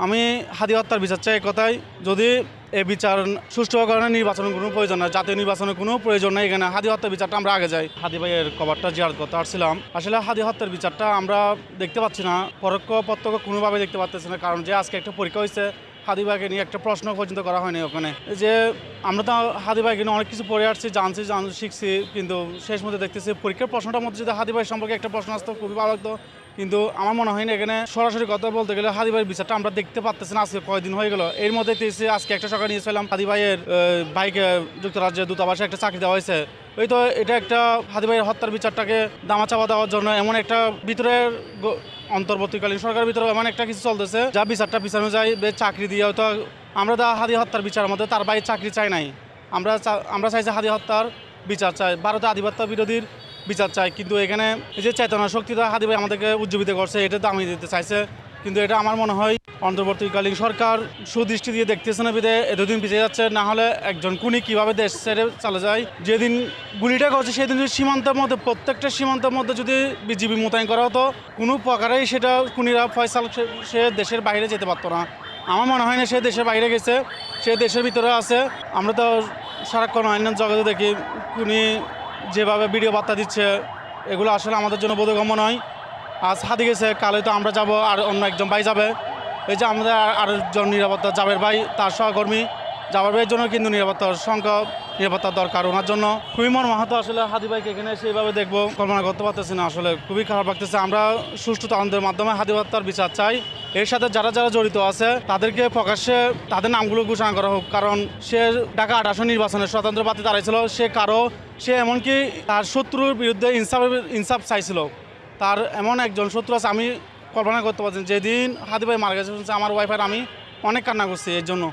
আমি হাদি হত্যার বিচার চাই কথাই যদি এই বিচার সুষ্ঠু কারণে নির্বাচনের কোনো প্রয়োজন নাই, জাতীয় নির্বাচনের কোনো প্রয়োজন নাই। এখানে হাদি হত্যার বিচারটা আমরা আগে যাই। হাদি ভাইয়ের কবরটা জিয়ারত করতে আসছিলাম। আসলে হাদি হত্যার বিচারটা আমরা দেখতে পাচ্ছি না, পরোক্ষ প্রত্যক্ষ কোনোভাবে দেখতে পাচ্ছি না। কারণ যে আজকে একটা পরীক্ষা হয়েছে, হাদি ভাইকে নিয়ে একটা প্রশ্ন পর্যন্ত করা হয়নি ওখানে। যে আমরা তো হাদি ভাইকে নিয়ে অনেক কিছু পড়ে আসছি, জানছি শিখছি, কিন্তু শেষ মধ্যে দেখতেছি পরীক্ষার প্রশ্নটার মধ্যে যদি হাদি ভাই সম্পর্কে একটা প্রশ্ন আসতো খুবই ভালো লাগতো। কিন্তু আমার মনে হয় না এখানে সরাসরি কথা বলতে গেলে হাদি ভাইয়ের বিচারটা আমরা দেখতে পাচ্ছি না। আজকে কয়দিন হয়ে গেল, এর মধ্যে আজকে একটা সকালে নিয়েছিলাম হাদি ভাইয়ের ভাইকে যুক্তরাজ্যের দূতাবাসে একটা চাকরি দেওয়া হয়েছে। ওই তো এটা একটা হাদি ভাইয়ের হত্যার বিচারটাকে দামাচাপা দেওয়ার জন্য এমন একটা ভিতরের অন্তর্বর্তীকালীন সরকারের ভিতরে এমন একটা কিছু চলতেছে যা বিচারটা পিছানো যায় চাকরি দিয়ে। হয়তো আমরা হাদি হত্যার বিচারের মধ্যে তার ভাই চাকরি চাই নাই, আমরা চাইছি হাদি হত্যার বিচার চাই, ভারতে আধিপত্য বিরোধীর বিচার চাই। কিন্তু এখানে এই যে চেতনা শক্তিটা হাদি ভাই আমাদেরকে উজ্জীবিত করছে, এটা দামি দিতে চাইছে। কিন্তু এটা আমার মনে হয় অন্তর্বর্তীকালীন সরকার সুদৃষ্টি দিয়ে দেখতেছে না, বিধে এতদিন পিছিয়ে যাচ্ছে। না হলে একজন খুনি কীভাবে দেশ ছেড়ে চলে যায়। যেদিন গুলিটা করছে সেদিন যদি সীমান্তের মধ্যে, প্রত্যেকটা সীমান্তের মধ্যে যদি বিজিবি মোতায়েন করা হতো, কোনো প্রকারেই সেটা খুনিরা ফয়সাল সে দেশের বাইরে যেতে পারতো না। আমার মনে হয় না সে দেশের বাইরে গেছে, সে দেশের ভিতরে আছে। আমরা তো সারাক্ষণ অন্যান্য জগতে দেখি খুনি যেভাবে ভিডিও বার্তা দিচ্ছে, এগুলো আসলে আমাদের জন্য বোধগম্য নয়। আজ হাদি গেছে, কালে তো আমরা যাব, আর অন্য একজন ভাই যাবে। এই যে আমাদের আরেকজন নিরাপত্তা জাবের ভাই, তার সহকর্মী জাবের ভাইয়ের জন্য কিন্তু নিরাপত্তার দরকার। ওনার জন্য খুবই মর্মাহত। আসলে হাদি ভাইকে এখানে সেইভাবে দেখবো কল্পনা করতে পারতেছি না, আসলে খুবই খারাপ লাগতেছে। আমরা সুষ্ঠু তদন্তের মাধ্যমে হাদি হত্যার বিচার চাই। এর সাথে যারা যারা জড়িত আছে তাদেরকে প্রকাশ্যে তাদের নামগুলো ঘোষণা করা হোক। কারণ সে ঢাকা 18 নির্বাচনে স্বতন্ত্র প্রার্থী দাঁড়িয়েছিল, সে এমনকি তার শত্রুর বিরুদ্ধে ইনসাফ চাইছিল। তার এমন একজন শত্রু আছে, আমি কল্পনা করতে পারছি। যেদিন হাদি ভাই মারা গেছে আমার ওয়াইফাই আমি অনেক কান্না করছি এর জন্য।